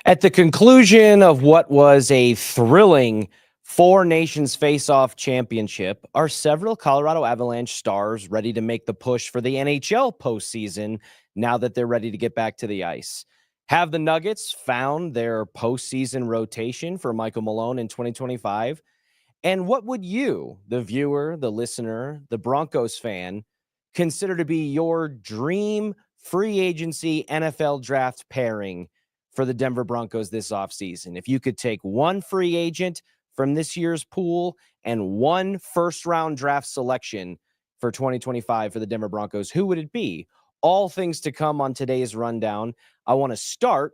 At the conclusion of what was a thrilling Four Nations Face-Off Championship, are several Colorado Avalanche stars ready to make the push for the NHL postseason now that they're ready to get back to the ice? Have the Nuggets found their postseason rotation for Michael Malone in 2025? And what would you, the viewer, the listener, the Broncos fan, consider to be your dream free agency NFL draft pairing for the Denver Broncos this offseason? If you could take one free agent from this year's pool and one first round draft selection for 2025 for the Denver Broncos, who would it be? All things to come on today's rundown. I want to start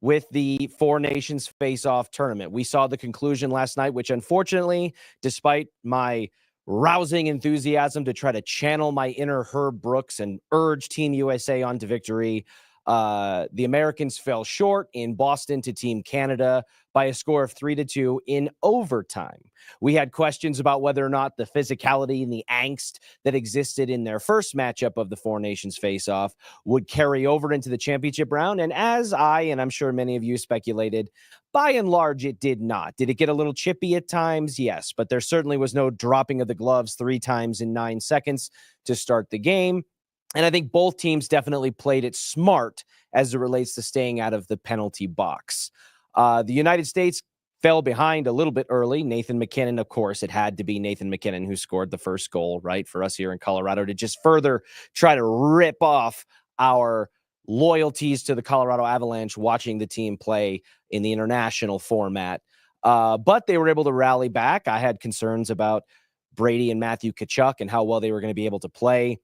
with the Four Nations Face-Off tournament. We saw the conclusion last night, which unfortunately, despite my rousing enthusiasm to try to channel my inner Herb Brooks and urge Team USA on to victory, the Americans fell short in Boston to Team Canada by a score of 3-2 in overtime. We had questions about whether or not the physicality and the angst that existed in their first matchup of the Four Nations face-off would carry over into the championship round. And as and I'm sure many of you speculated, by and large, it did not. Did it get a little chippy at times? Yes, but there certainly was no dropping of the gloves 3 times in 9 seconds to start the game. And I think both teams definitely played it smart as it relates to staying out of the penalty box. The United States fell behind a little bit early. Nathan MacKinnon, of course, it had to be Nathan MacKinnon who scored the first goal, right, for us here in Colorado to just further try to rip off our loyalties to the Colorado Avalanche watching the team play in the international format. But they were able to rally back. I had concerns about Brady and Matthew Tkachuk and how well they were going to be able to play.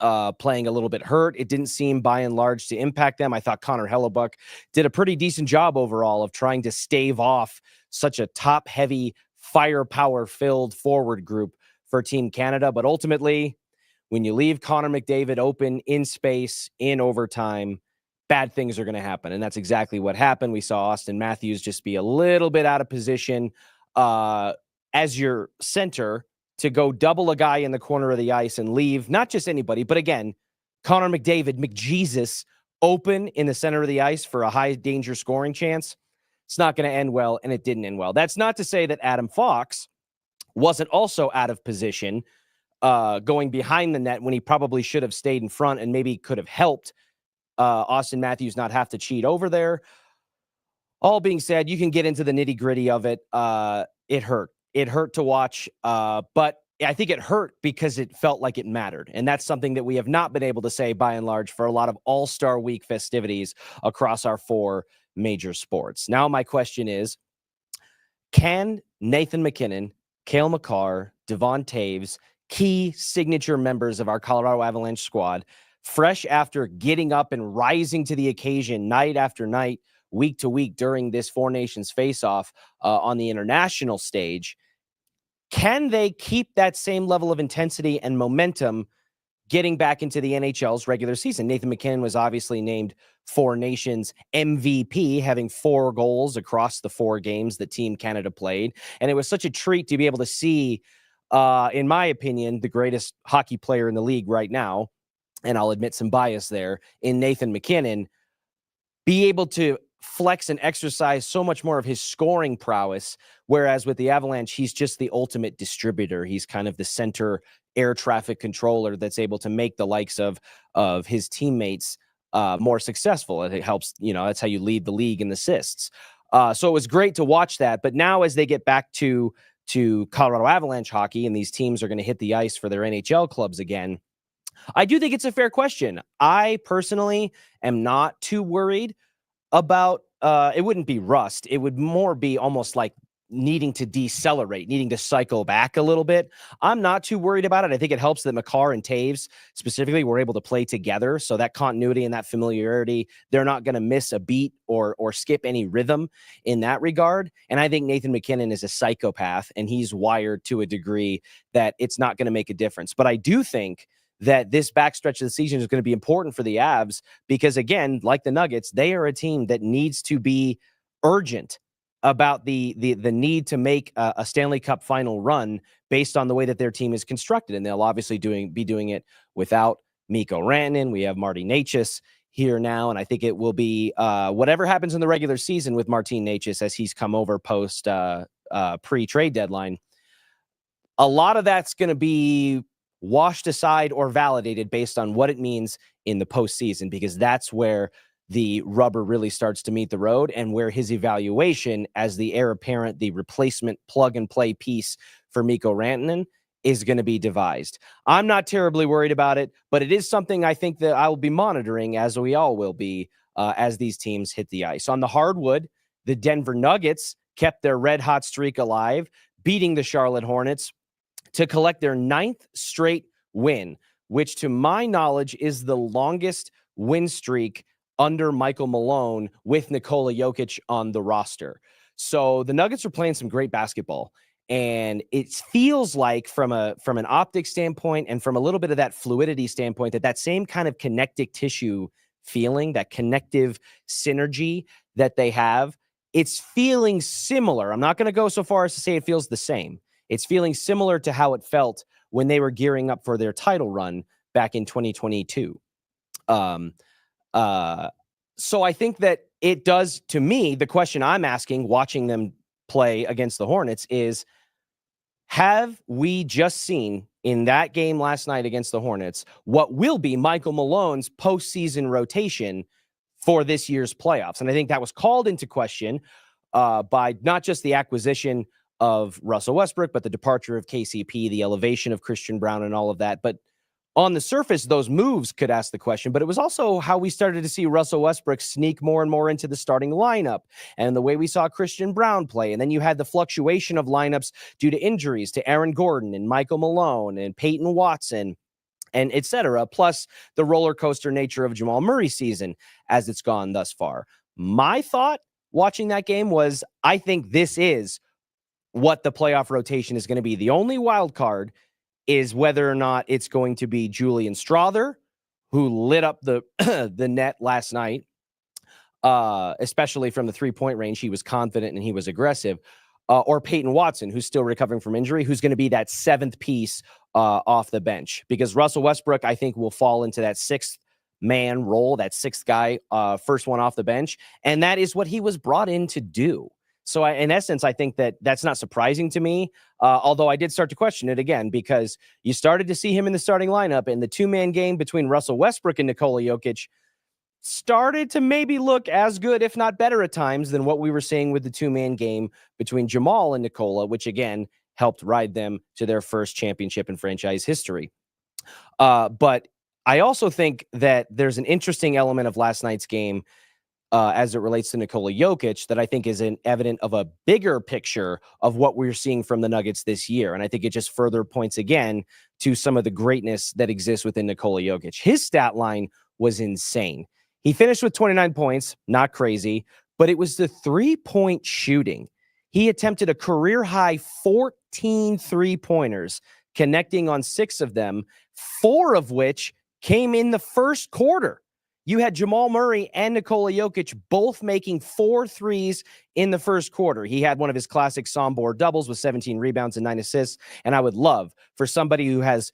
Playing a little bit hurt. It didn't seem by and large to impact them. I thought Connor Hellebuck did a pretty decent job overall of trying to stave off such a top-heavy, firepower-filled forward group for Team Canada. But ultimately, when you leave Connor McDavid open in space in overtime, bad things are going to happen. And that's exactly what happened. We saw Austin Matthews just be a little bit out of position as your center to go double a guy in the corner of the ice and leave not just anybody, but again, Connor McDavid, McJesus, open in the center of the ice for a high danger scoring chance. It's not going to end well, and it didn't end well. That's not to say that Adam Fox wasn't also out of position going behind the net when he probably should have stayed in front and maybe could have helped Austin Matthews not have to cheat over there. All being said, you can get into the nitty gritty of it. It hurt. It hurt to watch, but I think it hurt because it felt like it mattered. And that's something that we have not been able to say by and large for a lot of All-Star Week festivities across our 4 major sports. Now, my question is, can Nathan MacKinnon, Cale Makar, Devon Toews, key signature members of our Colorado Avalanche squad, fresh after getting up and rising to the occasion night after night, week to week during this Four Nations face-off on the international stage, can they keep that same level of intensity and momentum getting back into the NHL's regular season? Nathan MacKinnon was obviously named Four Nations MVP, having 4 goals across the 4 games that Team Canada played. And it was such a treat to be able to see, in my opinion, the greatest hockey player in the league right now, and I'll admit some bias there, in Nathan MacKinnon, be able to flex and exercise so much more of his scoring prowess, whereas with the Avalanche, he's just the ultimate distributor. He's kind of the center air traffic controller that's able to make the likes of his teammates more successful. And it helps, that's how you lead the league in assists. So it was great to watch that. But now as they get back to Colorado Avalanche hockey and these teams are going to hit the ice for their NHL clubs again, I do think it's a fair question. I personally am not too worried about it wouldn't be rust. It would more be almost like needing to decelerate, needing to cycle back a little bit. I'm not too worried about it. I think it helps that Makar and Toews specifically were able to play together. So that continuity and that familiarity, they're not going to miss a beat or skip any rhythm in that regard. And I think Nathan MacKinnon is a psychopath and he's wired to a degree that it's not going to make a difference. But I do think that this backstretch of the season is going to be important for the Avs because, again, like the Nuggets, they are a team that needs to be urgent about the need to make a Stanley Cup final run based on the way that their team is constructed. And they'll obviously be doing it without Mikko Rantanen. We have Marty Necas. here now. And I think it will be whatever happens in the regular season with Martin Necas as he's come over post pre-trade deadline. A lot of that's going to be washed aside or validated based on what it means in the postseason, because that's where the rubber really starts to meet the road and where his evaluation as the heir apparent, the replacement plug-and-play piece for Mikko Rantanen is going to be devised. I'm not terribly worried about it, but it is something I think that I will be monitoring, as we all will be, as these teams hit the ice. On the hardwood, the Denver Nuggets kept their red-hot streak alive, beating the Charlotte Hornets to collect their 9th straight win, which to my knowledge is the longest win streak under Michael Malone with Nikola Jokic on the roster. So the Nuggets are playing some great basketball, and it feels like from an optic standpoint and from a little bit of that fluidity standpoint, that same kind of connective tissue feeling, that connective synergy that they have, it's feeling similar. I'm not going to go so far as to say it feels the same. It's feeling similar to how it felt when they were gearing up for their title run back in 2022. So I think that it does, to me, the question I'm asking, watching them play against the Hornets, is, have we just seen in that game last night against the Hornets what will be Michael Malone's postseason rotation for this year's playoffs? And I think that was called into question by not just the acquisition of Russell Westbrook, but the departure of KCP, the elevation of Christian Brown, and all of that. But on the surface, those moves could ask the question, but it was also how we started to see Russell Westbrook sneak more and more into the starting lineup, and the way we saw Christian Brown play. And then you had the fluctuation of lineups due to injuries to Aaron Gordon and Michael Malone and Peyton Watson, and et cetera, plus the roller coaster nature of Jamal Murray's season as it's gone thus far. My thought watching that game was, I think this is what the playoff rotation is going to be. The only wild card is whether or not it's going to be Julian Strother, who lit up the the net last night, especially from the three-point range. He was confident and he was aggressive. Or Peyton Watson, who's still recovering from injury, who's going to be that seventh piece off the bench. Because Russell Westbrook, I think, will fall into that sixth man role, that sixth guy, first one off the bench. And that is what he was brought in to do. So in essence, I think that that's not surprising to me, although I did start to question it again, because you started to see him in the starting lineup, and the two-man game between Russell Westbrook and Nikola Jokic started to maybe look as good, if not better at times, than what we were seeing with the two-man game between Jamal and Nikola, which again helped ride them to their first championship in franchise history. But I also think that there's an interesting element of last night's game as it relates to Nikola Jokic that I think is an evident of a bigger picture of what we're seeing from the Nuggets this year. And I think it just further points again to some of the greatness that exists within Nikola Jokic. His stat line was insane. He finished with 29 points, not crazy, but it was the three-point shooting. He attempted a career-high 14 three-pointers, connecting on 6 of them, 4 of which came in the first quarter. You had Jamal Murray and Nikola Jokic both making 4 threes in the first quarter. He had one of his classic Sombor doubles with 17 rebounds and 9 assists. And I would love for somebody who has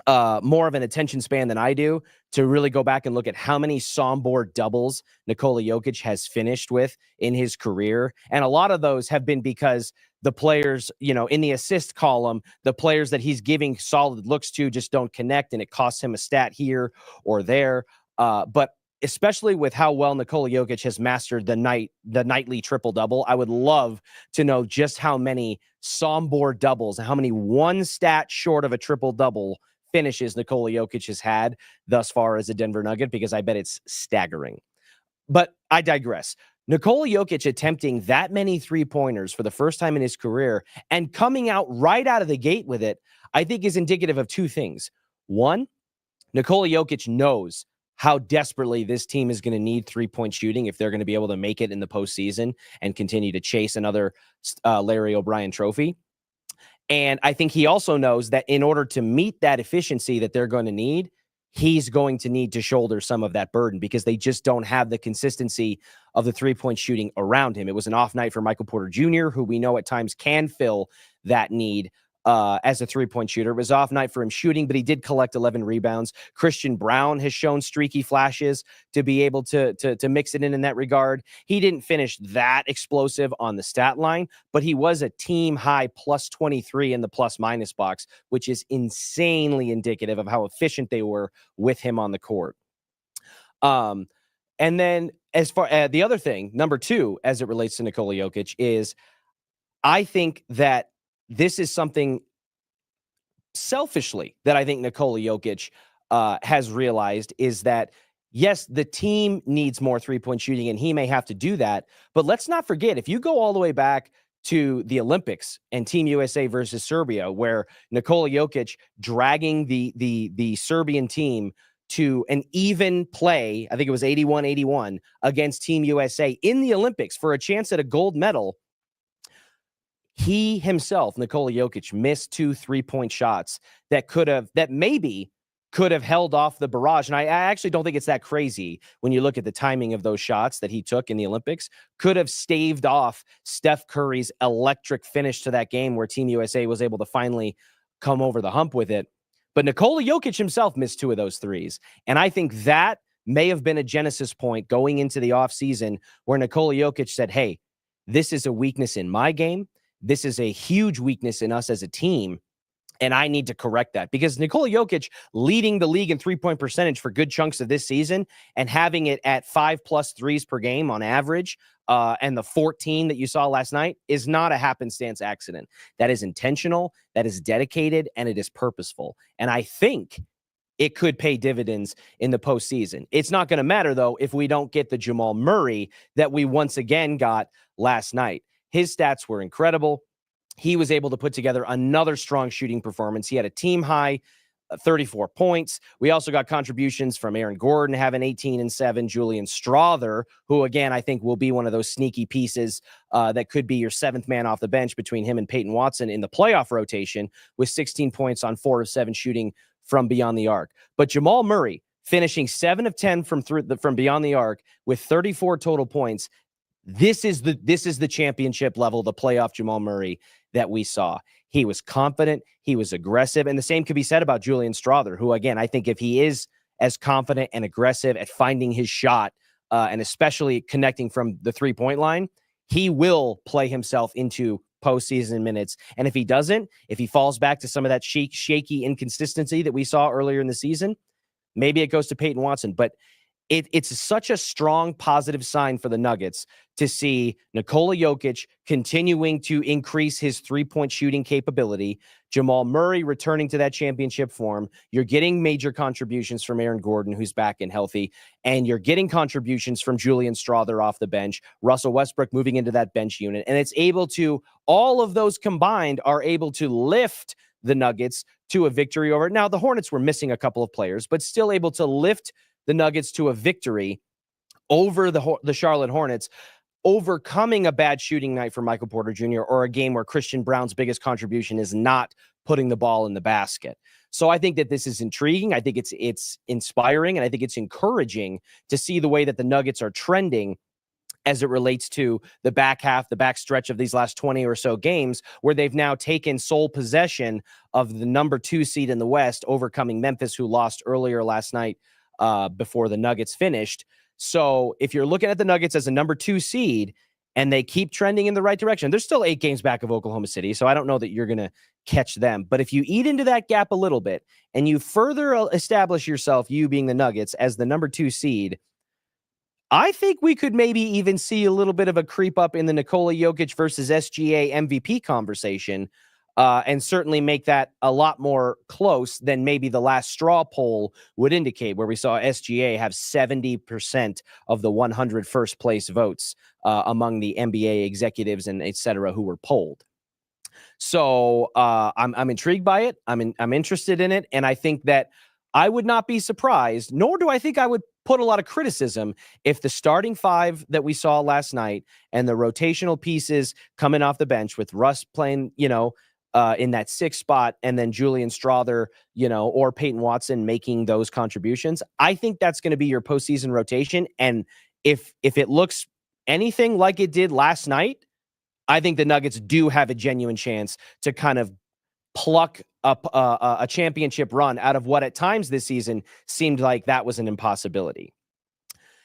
more of an attention span than I do to really go back and look at how many Sombor doubles Nikola Jokic has finished with in his career. And a lot of those have been because the players, in the assist column, the players that he's giving solid looks to just don't connect, and it costs him a stat here or there. But especially with how well Nikola Jokic has mastered the nightly triple-double, I would love to know just how many Sombor doubles, how many one stat short of a triple-double finishes Nikola Jokic has had thus far as a Denver Nugget, because I bet it's staggering. But I digress. Nikola Jokic attempting that many three-pointers for the first time in his career and coming out right out of the gate with it, I think is indicative of 2 things. One, Nikola Jokic knows how desperately this team is going to need three-point shooting if they're going to be able to make it in the postseason and continue to chase another Larry O'Brien trophy. And I think he also knows that in order to meet that efficiency that they're going to need, he's going to need to shoulder some of that burden, because they just don't have the consistency of the three-point shooting around him. It was an off night for Michael Porter Jr., who we know at times can fill that need as a three-point shooter. It was off night for him shooting, but he did collect 11 rebounds. Christian Brown has shown streaky flashes to be able to mix it in that regard. He didn't finish that explosive on the stat line, but he was a team high plus 23 in the plus-minus box, which is insanely indicative of how efficient they were with him on the court. And then as far as the other thing, number two, as it relates to Nikola Jokic, is I think that this is something selfishly that I think Nikola Jokic has realized is that, yes, the team needs more three-point shooting, and he may have to do that. But let's not forget, if you go all the way back to the Olympics and Team USA versus Serbia, where Nikola Jokic dragging the Serbian team to an even play, I think it was 81-81 against Team USA in the Olympics for a chance at a gold medal. He himself, Nikola Jokic, missed 2 3-point shots that maybe could have held off the barrage. And I actually don't think it's that crazy when you look at the timing of those shots that he took in the Olympics. Could have staved off Steph Curry's electric finish to that game where Team USA was able to finally come over the hump with it. But Nikola Jokic himself missed 2 of those threes. And I think that may have been a genesis point going into the offseason where Nikola Jokic said, hey, this is a weakness in my game. This is a huge weakness in us as a team, and I need to correct that, because Nikola Jokic leading the league in three-point percentage for good chunks of this season and having it at 5+ threes per game on average, and the 14 that you saw last night is not a happenstance accident. That is intentional, that is dedicated, and it is purposeful. And I think it could pay dividends in the postseason. It's not going to matter, though, if we don't get the Jamal Murray that we once again got last night. His stats were incredible. He was able to put together another strong shooting performance. He had a team high 34 points. We also got contributions from Aaron Gordon having 18 and 7, Julian Strawther, who again, I think will be one of those sneaky pieces that could be your 7th man off the bench between him and Peyton Watson in the playoff rotation, with 16 points on 4 of 7 shooting from beyond the arc. But Jamal Murray finishing 7 of 10 from beyond the arc with 34 total points. This is the championship level, the playoff Jamal Murray that we saw. He was confident, he was aggressive, and the same could be said about Julian Strawther, who, again, I think if he is as confident and aggressive at finding his shot, and especially connecting from the three-point line, he will play himself into postseason minutes. And if he doesn't, if he falls back to some of that shaky inconsistency that we saw earlier in the season, maybe it goes to Peyton Watson. But it's such a strong positive sign for the Nuggets to see Nikola Jokic continuing to increase his three-point shooting capability, Jamal Murray returning to that championship form. You're getting major contributions from Aaron Gordon, who's back and healthy, and you're getting contributions from Julian Strawther off the bench, Russell Westbrook moving into that bench unit, and it's able to, all of those combined are able to lift the Nuggets to a victory over. Now, the Hornets were missing a couple of players, but still able to lift the Nuggets to a victory over the Charlotte Hornets, overcoming a bad shooting night for Michael Porter Jr. or a game where Christian Brown's biggest contribution is not putting the ball in the basket. So I think that this is intriguing. I think it's inspiring, and I think it's encouraging to see the way that the Nuggets are trending as it relates to the back half, the back stretch of these last 20 or so games, where they've now taken sole possession of the number 2 seed in the West, overcoming Memphis, who lost earlier last night before the Nuggets finished. So if you're looking at the Nuggets as a number 2 seed and they keep trending in the right direction, they're still 8 games back of Oklahoma City, so I don't know that you're going to catch them. But if you eat into that gap a little bit and you further establish yourself, you being the Nuggets, as the number 2 seed, I think we could maybe even see a little bit of a creep up in the Nikola Jokic versus SGA MVP conversation, and certainly make that a lot more close than maybe the last straw poll would indicate, where we saw SGA have 70% of the 100 first place votes among the NBA executives and et cetera who were polled. So I'm intrigued by it. I'm interested in it. And I think that I would not be surprised, nor do I think I would put a lot of criticism if the starting 5 that we saw last night and the rotational pieces coming off the bench, with Russ playing, in that 6th spot, and then Julian Strawther, or Peyton Watson making those contributions. I think that's going to be your postseason rotation. And if it looks anything like it did last night, I think the Nuggets do have a genuine chance to kind of pluck up a championship run out of what at times this season seemed like that was an impossibility.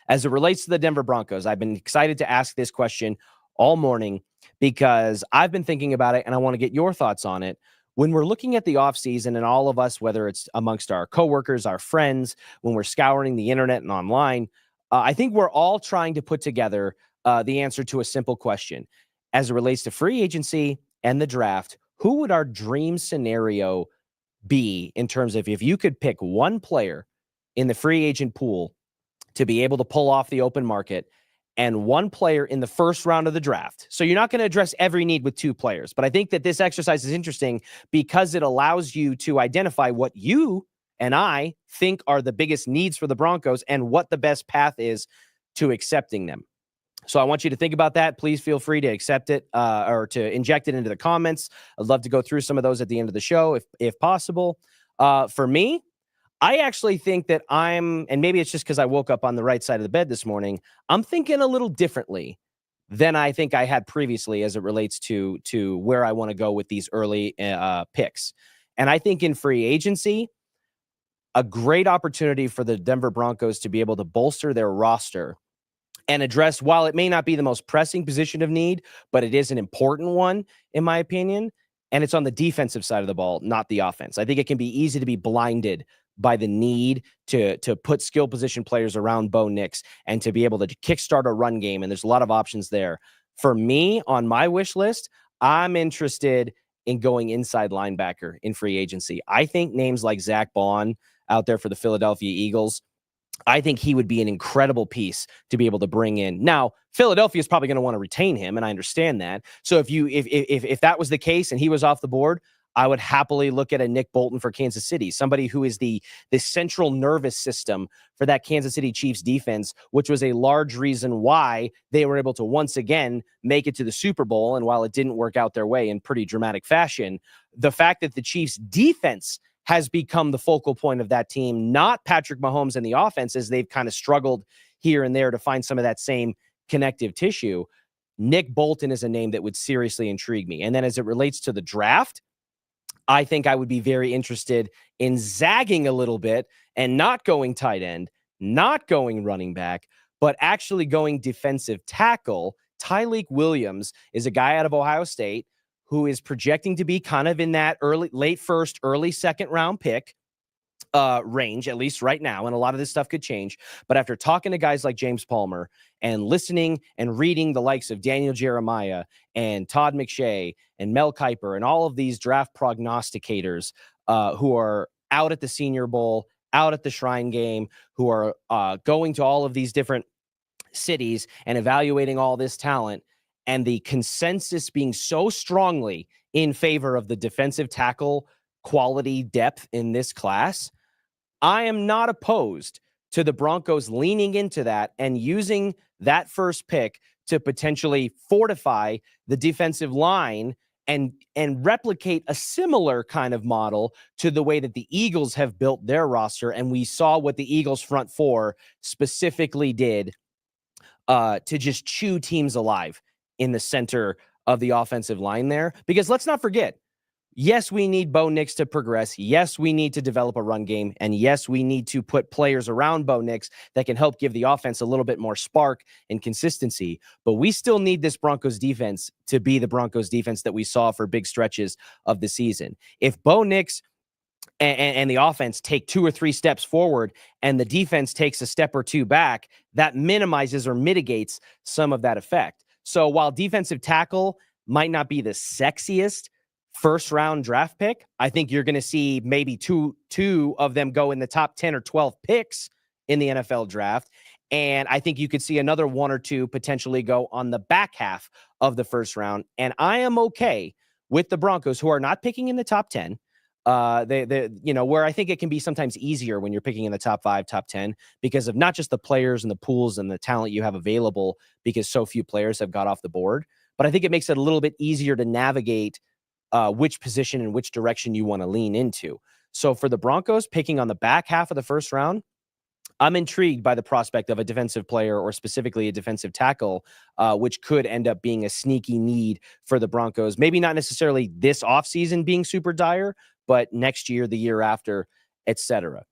As it relates to the Denver Broncos, I've been excited to ask this question all morning because I've been thinking about it and I want to get your thoughts on it. When we're looking at the offseason and all of us, whether it's amongst our coworkers, our friends, when we're scouring the internet and online, I think we're all trying to put together the answer to a simple question. As it relates to free agency and the draft, who would our dream scenario be in terms of if you could pick one player in the free agent pool to be able to pull off the open market and one player in the first round of the draft? So you're not going to address every need with two players, but I think that this exercise is interesting because it allows you to identify what you and I think are the biggest needs for the Broncos and what the best path is to accepting them. So I want you to think about that. Please feel free to accept it or to inject it into the comments. I'd love to go through some of those at the end of the show if possible. For me, I actually think that and maybe it's just because I woke up on the right side of the bed this morning, I'm thinking a little differently than I think I had previously as it relates to where I want to go with these early picks. And I think in free agency, a great opportunity for the Denver Broncos to be able to bolster their roster and address, while it may not be the most pressing position of need, but it is an important one, in my opinion. And it's on the defensive side of the ball, not the offense. I think it can be easy to be blinded by the need to put skill position players around Bo Nix and to be able to kickstart a run game. And there's a lot of options there. For me, on my wish list, I'm interested in going inside linebacker in free agency. I think names like Zach Bond out there for the Philadelphia Eagles, I think he would be an incredible piece to be able to bring in. Now, Philadelphia is probably going to want to retain him, and I understand that. So if that was the case and he was off the board, I would happily look at a Nick Bolton for Kansas City, somebody who is the central nervous system for that Kansas City Chiefs defense, which was a large reason why they were able to once again make it to the Super Bowl. And while it didn't work out their way in pretty dramatic fashion, the fact that the Chiefs defense has become the focal point of that team, not Patrick Mahomes and the offense, as they've kind of struggled here and there to find some of that same connective tissue. Nick Bolton is a name that would seriously intrigue me. And then as it relates to the draft, I think I would be very interested in zagging a little bit and not going tight end, not going running back, but actually going defensive tackle. Tyleik Williams is a guy out of Ohio State who is projecting to be kind of in that late first, early second round pick range, at least right now. And a lot of this stuff could change. But after talking to guys like James Palmer and listening and reading the likes of Daniel Jeremiah and Todd McShay and Mel Kiper and all of these draft prognosticators who are out at the Senior Bowl, out at the Shrine Game, who are going to all of these different cities and evaluating all this talent, and the consensus being so strongly in favor of the defensive tackle quality depth in this class, I am not opposed to the Broncos leaning into that and using that first pick to potentially fortify the defensive line and replicate a similar kind of model to the way that the Eagles have built their roster. And we saw what the Eagles front four specifically did to just chew teams alive in the center of the offensive line there. Because let's not forget, yes, we need Bo Nix to progress. Yes, we need to develop a run game. And yes, we need to put players around Bo Nix that can help give the offense a little bit more spark and consistency. But we still need this Broncos defense to be the Broncos defense that we saw for big stretches of the season. If Bo Nix and the offense take 2 or 3 steps forward and the defense takes a step or two back, that minimizes or mitigates some of that effect. So while defensive tackle might not be the sexiest first round draft pick, I think you're going to see maybe two of them go in the top 10 or 12 picks in the NFL draft. And I think you could see another 1 or 2 potentially go on the back half of the first round. And I am okay with the Broncos, who are not picking in the top 10. Where I think it can be sometimes easier when you're picking in the top 5, top 10, because of not just the players and the pools and the talent you have available, because so few players have got off the board. But I think it makes it a little bit easier to navigate which position and which direction you want to lean into. So for the Broncos, picking on the back half of the first round, I'm intrigued by the prospect of a defensive player, or specifically a defensive tackle, which could end up being a sneaky need for the Broncos. Maybe not necessarily this offseason being super dire, but next year, the year after, etc.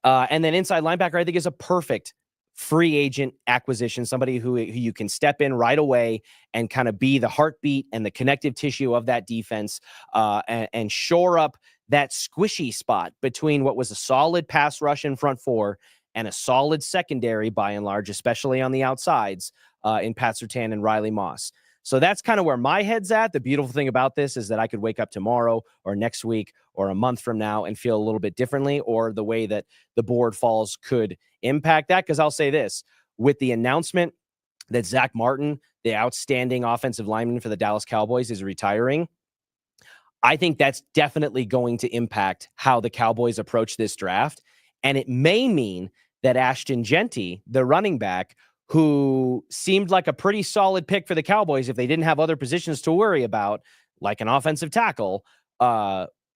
And then inside linebacker, I think, is a perfect free agent acquisition, somebody who you can step in right away and kind of be the heartbeat and the connective tissue of that defense, and shore up that squishy spot between what was a solid pass rush in front four and a solid secondary by and large, especially on the outsides, in Pat Surtain and Riley Moss. So that's kind of where my head's at. The beautiful thing about this is that I could wake up tomorrow or next week or a month from now and feel a little bit differently, or the way that the board falls could impact that. Because I'll say this, with the announcement that Zach Martin, the outstanding offensive lineman for the Dallas Cowboys, is retiring, I think that's definitely going to impact how the Cowboys approach this draft. And it may mean that Ashton Jeanty, the running back, who seemed like a pretty solid pick for the Cowboys if they didn't have other positions to worry about, like an offensive tackle,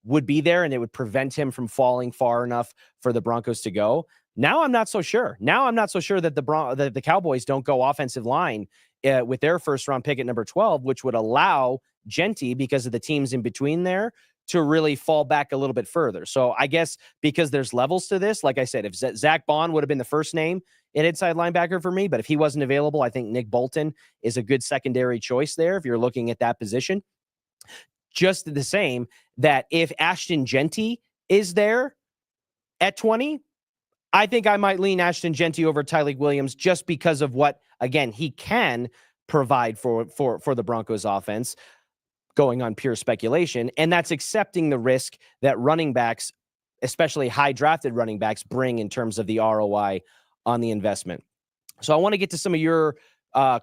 would be there, and it would prevent him from falling far enough for the Broncos to go. Now I'm not so sure. Now I'm not so sure that the Cowboys don't go offensive line with their first round pick at number 12, which would allow Jeanty, because of the teams in between there, to really fall back a little bit further. So I guess because there's levels to this, like I said, if Zach Bond would have been the first name at inside linebacker for me, but if he wasn't available, I think Nick Bolton is a good secondary choice there if you're looking at that position. Just the same, that if Ashton Jeanty is there at 20, I think I might lean Ashton Jeanty over Tyleik Williams, just because of what, again, he can provide for the Broncos offense, going on pure speculation. And that's accepting the risk that running backs, especially high drafted running backs, bring in terms of the ROI on the investment. So I want to get to some of your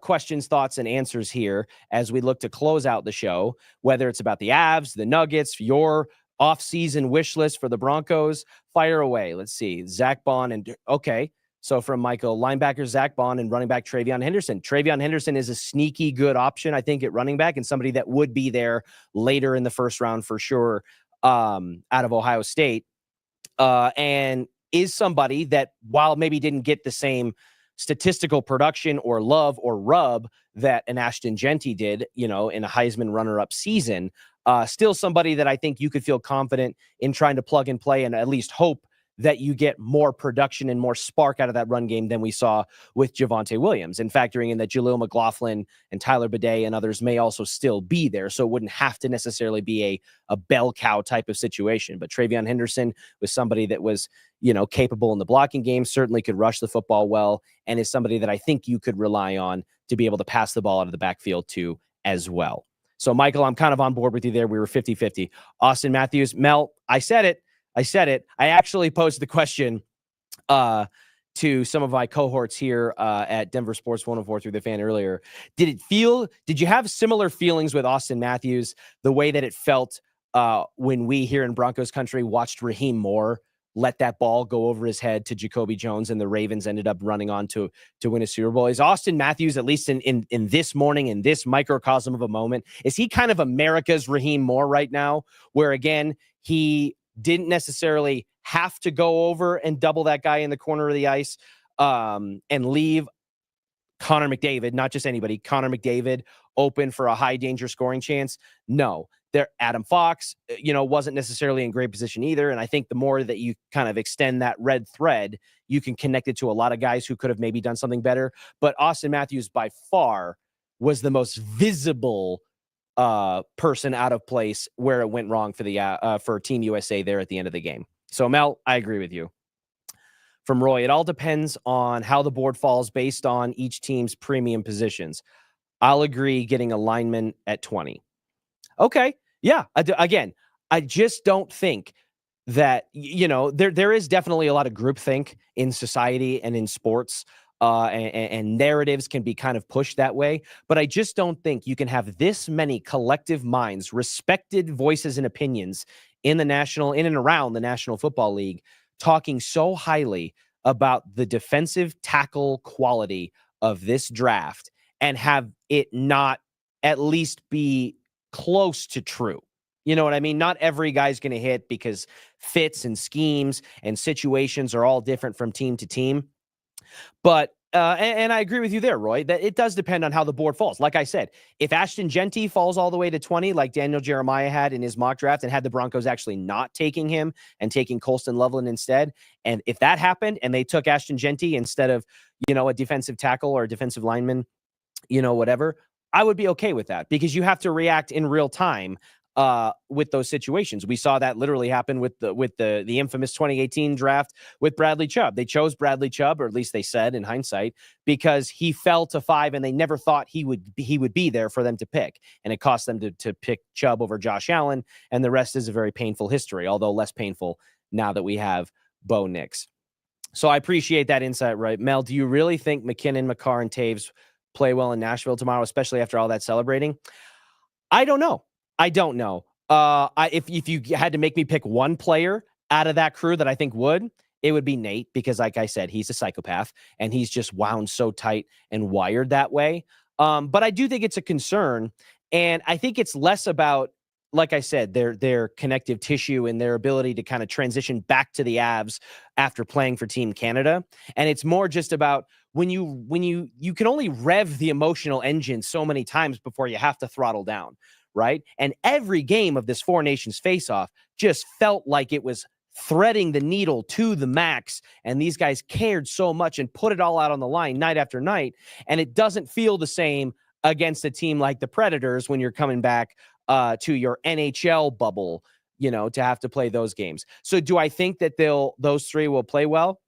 questions, thoughts, and answers here as we look to close out the show, whether it's about the Avs, the Nuggets, your off-season wish list for the Broncos. Fire away. Let's see. Zach Bond and okay. So from Michael, linebacker Zach Bond and running back TreVeyon Henderson. TreVeyon Henderson is a sneaky good option, I think, at running back, and somebody that would be there later in the first round for sure, out of Ohio State, and is somebody that, while maybe didn't get the same statistical production or love or rub that an Ashton Jeanty did, in a Heisman runner-up season, still somebody that I think you could feel confident in trying to plug and play, and at least hope that you get more production and more spark out of that run game than we saw with Javonte Williams, and factoring in that Jaleel McLaughlin and Tyler Bidet and others may also still be there. So it wouldn't have to necessarily be a bell cow type of situation. But TreVeyon Henderson was somebody that was, capable in the blocking game, certainly could rush the football well, and is somebody that I think you could rely on to be able to pass the ball out of the backfield too as well. So Michael, I'm kind of on board with you there. We were 50-50. Austin Matthews, Mel, I said it. I actually posed the question to some of my cohorts here at Denver Sports 104 through the Fan earlier. Did you have similar feelings with Austin Matthews, the way that it felt when we here in Broncos country watched Raheem Moore let that ball go over his head to Jacoby Jones, and the Ravens ended up running on to win a Super Bowl? Is Austin Matthews, at least in this morning, in this microcosm of a moment, is he kind of America's Raheem Moore right now, where, again, he didn't necessarily have to go over and double that guy in the corner of the ice, and leave Connor McDavid, not just anybody, Connor McDavid, open for a high danger scoring chance? No. Adam Fox, wasn't necessarily in great position either. And I think the more that you kind of extend that red thread, you can connect it to a lot of guys who could have maybe done something better. But Austin Matthews by far was the most visible person out of place where it went wrong for Team USA there at the end of the game. So Mel, I agree with you. From Roy, it all depends on how the board falls based on each team's premium positions. I'll agree getting a lineman at 20. Okay. Yeah. Again, I just don't think that, there is definitely a lot of groupthink in society and in sports, and narratives can be kind of pushed that way. But I just don't think you can have this many collective minds, respected voices and opinions in and around the National Football League, talking so highly about the defensive tackle quality of this draft, and have it not at least be close to true. You know what I mean? Not every guy's going to hit because fits and schemes and situations are all different from team to team. But and I agree with you there, Roy, that it does depend on how the board falls. Like I said, if Ashton Genty falls all the way to 20, like Daniel Jeremiah had in his mock draft, and had the Broncos actually not taking him and taking Colston Loveland instead, and if that happened and they took Ashton Genty instead of, a defensive tackle or a defensive lineman, whatever, I would be okay with that, because you have to react in real time with those situations. We saw that literally happen with the infamous 2018 draft with Bradley Chubb. They chose Bradley Chubb, or at least they said in hindsight, because he fell to 5 and they never thought he would be there for them to pick. And it cost them to pick Chubb over Josh Allen. And the rest is a very painful history, although less painful now that we have Bo Nix. So I appreciate that insight, right? Mel, do you really think MacKinnon, Makar, and Toews play well in Nashville tomorrow, especially after all that celebrating? I don't know. If you had to make me pick one player out of that crew that I think would, it would be Nate, because like I said, he's a psychopath and he's just wound so tight and wired that way. But I do think it's a concern, and I think it's less about, like I said, their connective tissue and their ability to kind of transition back to the Avs after playing for Team Canada. And it's more just about when you can only rev the emotional engine so many times before you have to throttle down. Right. And every game of this Four Nations face-off just felt like it was threading the needle to the max. And these guys cared so much and put it all out on the line night after night. And it doesn't feel the same against a team like the Predators when you're coming back to your NHL bubble, to have to play those games. So do I think that those three will play well?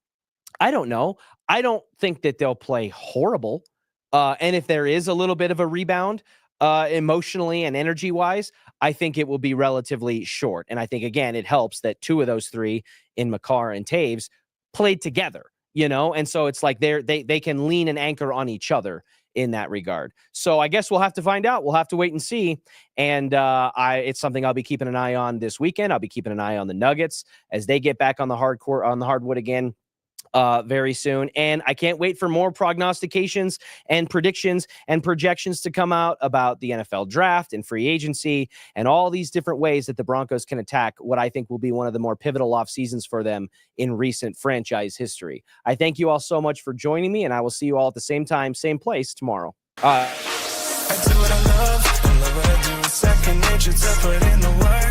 I don't know. I don't think that they'll play horrible. And if there is a little bit of a rebound, emotionally and energy wise, I think it will be relatively short. And I think, again, it helps that two of those three in Makar and Toews played together, and so it's like they can lean and anchor on each other in that regard. So I guess we'll have to find out. We'll have to wait and see. And it's something I'll be keeping an eye on this weekend. I'll be keeping an eye on the Nuggets as they get back on the hardwood again very soon. And I can't wait for more prognostications and predictions and projections to come out about the NFL draft and free agency and all these different ways that the Broncos can attack what I think will be one of the more pivotal off seasons for them in recent franchise history. I thank you all so much for joining me, and I will see you all at the same time, same place tomorrow. I do what I love what I do. Second nature to put in the work.